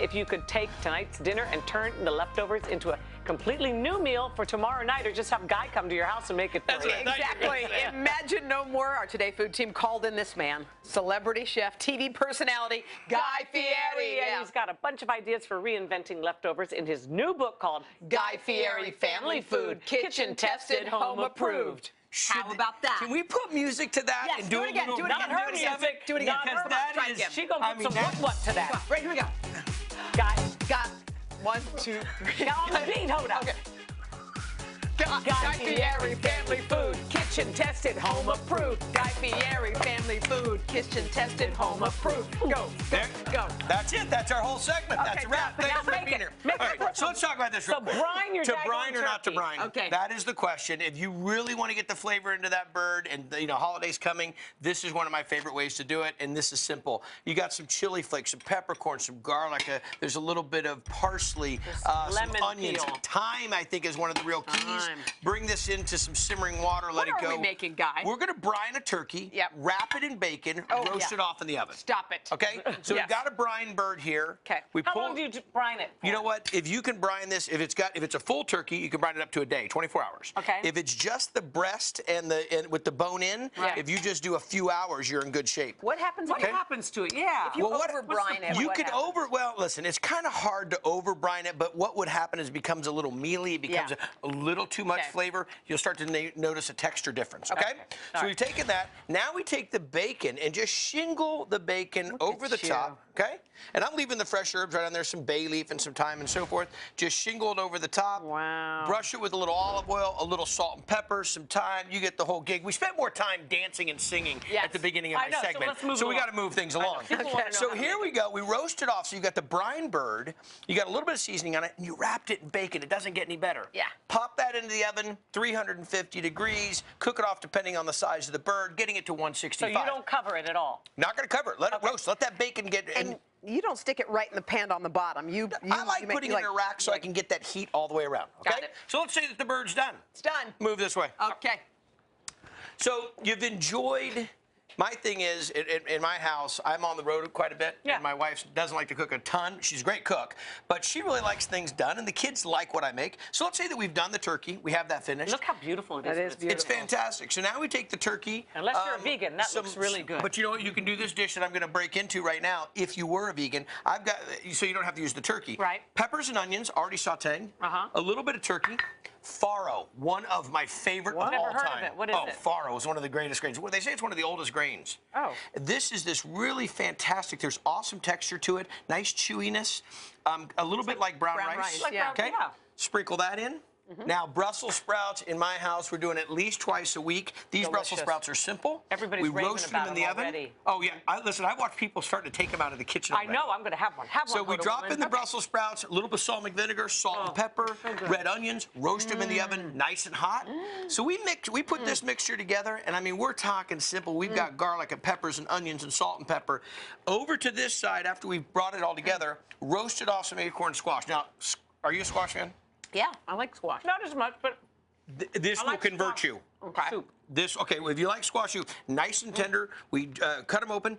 if you could take tonight's dinner and turn the leftovers into a completely new meal for tomorrow night, or just have Guy come to your house and make it for you. Exactly. Imagine no more. Our Today Food team called in this man, celebrity chef, TV personality, Guy Fieri. And he's got a bunch of ideas for reinventing leftovers in his new book called Guy Fieri Family Food, kitchen tested, home approved. How about that? Can we put music to that? Yes, and do it again. Do it again. Not her music. Do it again. Not her. That is, She gonna put some what to that. Right, here we go. Guy. Got 1, 2, 3. Now on the beat, Hoda. Okay. Guy Fieri Family Food, kitchen tested, home approved. Guy Fieri Family Food, kitchen tested, home approved. Go, go. That's it. That's our whole segment. Okay, That's a wrap. now Thanks for make being it. here. Make All it. right, so let's talk about this real quick. brine your to daggone brine or not to turkey. brine? Okay. That is the question. If you really want to get the flavor into that bird, and holidays coming, this is one of my favorite ways to do it. And this is simple. You got some chili flakes, some peppercorn, some garlic. There's a little bit of parsley, some onions. Peel. Thyme, I think, is one of the real keys. Thyme. Bring this into some simmering water. Let it go. What are we making, Guy? We're going to brine a turkey. Yep. Wrap it in bacon. Roast it off in the oven. Stop it. Okay. So Yes. we've got a brine bird here. Okay. How long do you brine it for? You know what? If you can brine this, if it's a full turkey, you can brine it up to a day, 24 hours. Okay. If it's just the breast and with the bone in, Right. if you just do a few hours, you're in good shape. What happens What happens to it? Yeah. if you over-brine it? You what can happens? well, listen, it's kind of hard to over-brine it, but what would happen is it becomes a little mealy, it becomes a little too much flavor. You'll start to notice a texture difference, okay? So we've taken that. Now we take the bacon and just shingle the bacon over the top, okay? And I'm leaving the fresh herbs right on there, some bay leaf and some thyme and so forth. Just shingle it over the top. Wow. Brush it with a little olive oil, a little salt and pepper, some thyme. You get the whole gig. We spent more time dancing and singing at the beginning of my segment. So we got to move things along. So here we go. We roast it off. So you got the brine bird. You got a little bit of seasoning on it, and you wrapped it in bacon. It doesn't get any better. Yeah. Pop that into the oven, 350 degrees. Cook it off depending on the size of the bird, getting it to 165. So you don't cover it at all? Not going to cover it. Let it roast. Let that bacon get... And you don't stick it right in the pan on the bottom. I like putting it in a rack so I can get that heat all the way around. Okay? Got it. So let's say that the bird's done. It's done. Move this way. Okay. So you've enjoyed... My thing is, in my house, I'm on the road quite a bit. Yeah. And my wife doesn't like to cook a ton. She's a great cook, but she really likes things done, and the kids like what I make. So let's say that we've done the turkey. We have that finished. Look how beautiful it is. That is beautiful. It's fantastic. So now we take the turkey. Unless you're a vegan, that looks really good. But you know what? You can do this dish that I'm going to break into right now. If you were a vegan, I've got, so you don't have to use the turkey. Right. Peppers and onions, already sauteed. A little bit of turkey. Farro, one of my favorite of all Never heard time. of it. What is it? Farro is one of the greatest grains. Well, they say it's one of the oldest grains. Oh. This is this really fantastic. There's awesome texture to it, nice chewiness, a little bit like brown rice. Like brown, Okay. yeah. Sprinkle that in. Now, Brussels sprouts in my house, we're doing at least twice a week. These Brussels sprouts are simple. Everybody's we raving roast about them in the them oven. already. Oh yeah, listen, I've watched people starting to take them out of the kitchen. I know. I'm going to have one. So we drop in the Brussels sprouts, a little balsamic vinegar, salt and pepper, red onions, roast them in the oven, nice and hot. So we put this mixture together, and I mean, we're talking simple. We've got garlic and peppers and onions and salt and pepper. Over to this side, after we've brought it all together, roasted off some acorn squash. Now, are you a squash fan? Yeah, I like squash. Not as much, but This will convert you. Okay. soup. Well, if you like squash, nice and tender. We cut them open,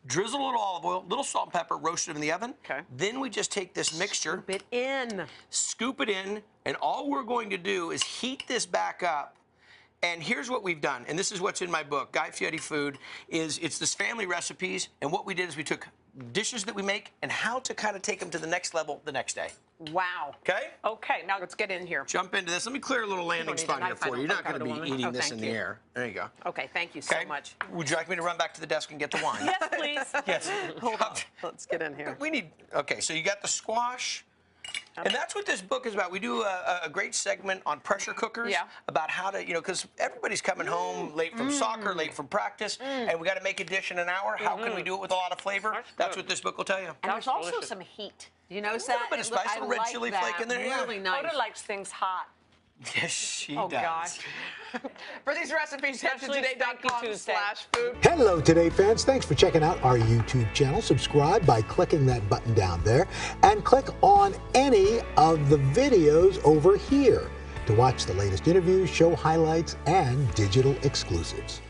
drizzle a little olive oil, little salt and pepper, roast them in the oven. Okay. Then we just take this mixture, Scoop it in. scoop it in, and all we're going to do is heat this back up. And here's what we've done, and this is what's in my book, Guy Fieri Food, it's this family recipes, and what we did is we took dishes that we make and how to kind of take them to the next level the next day. Wow. Okay? Okay, now Let's get in here. Jump into this. Let me clear a little landing need a spot here knife. for you. You're not going to be eating this in thank the you. air. There you go. Okay, thank you so much. Would you like me to run back to the desk and get the wine? yes, please. Yes. Hold on. Let's get in here. We need, okay, so you got the squash. And that's what this book is about. We do a great segment on pressure cookers about how to, because everybody's coming home late from soccer, late from practice, and we got to make a dish in an hour. How can we do it with a lot of flavor? That's what this book will tell you. And there's also some heat. Do you notice that? A little bit of spice, a red chili flake in there. Really nice. Hoda likes things hot. Yes, she Oh, does. gosh. For these recipes, head to Especially today.com/food. Hello, Today fans. Thanks for checking out our YouTube channel. Subscribe by clicking that button down there and click on any of the videos over here to watch the latest interviews, show highlights, and digital exclusives.